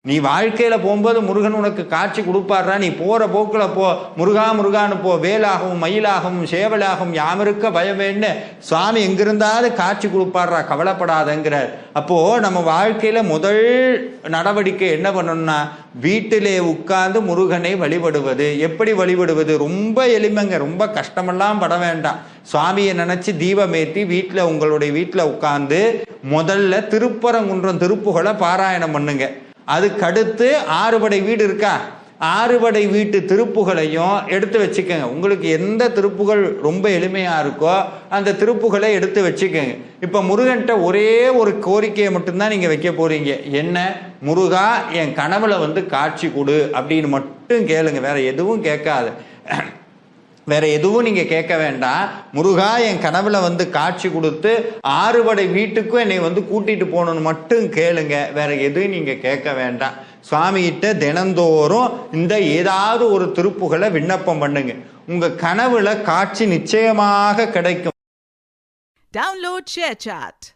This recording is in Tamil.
நீ வாழ்க்கையில போகும்போது முருகன் உனக்கு காட்சி கொடுப்பாடுறா, நீ போற போக்குல போ, முருகா முருகான்னு போ, வேலாகவும் மயிலாகவும் சேவலாகவும் யாமிருக்க பயமேன்னு சுவாமி எங்கிருந்தாலும் காட்சி கொடுப்பாடுறா, கவலைப்படாதங்கிறார். அப்போ நம்ம வாழ்க்கையில முதல் நடவடிக்கை என்ன பண்ணணும்னா, வீட்டிலே உட்கார்ந்து முருகனை வழிபடுவது. எப்படி வழிபடுவது? ரொம்ப எளிமைங்க, ரொம்ப கஷ்டமெல்லாம் பட வேண்டாம். சுவாமியை நினைச்சு தீபமேற்றி வீட்டில் உங்களுடைய வீட்டில் உட்கார்ந்து முதல்ல திருப்பரங்குன்றம் திருப்புகளை பாராயணம் பண்ணுங்க. அதுக்கடுத்து ஆறுபடை வீடு இருக்கா, ஆறுபடை வீட்டு திருப்புகளையும் எடுத்து வச்சுக்கோங்க. உங்களுக்கு எந்த திருப்புகள் ரொம்ப எளிமையா இருக்கோ அந்த திருப்புகளை எடுத்து வச்சுக்கோங்க. இப்ப முருகன்ட்ட ஒரே ஒரு கோரிக்கையை மட்டும்தான் நீங்க வைக்க போறீங்க. என்ன? முருகா, என் கனவுல காட்சி கொடு அப்படின்னு மட்டும் கேளுங்க. வேற எதுவும் கேட்காது, வேற எதுவும் நீங்க கேட்க வேண்டாம். முருகா, என் கனவுல காட்சி கொடுத்து ஆறுபடை வீட்டுக்கும் என்னை கூட்டிட்டு போகணும்னு மட்டும் கேளுங்க. வேற எதுவும் நீங்க கேட்க வேண்டாம். சுவாமி கிட்ட தினந்தோறும் இந்த ஏதாவது ஒரு திருப்புகளை விண்ணப்பம் பண்ணுங்க. உங்க கனவுல காட்சி நிச்சயமாக கிடைக்கும். Download ShareChat.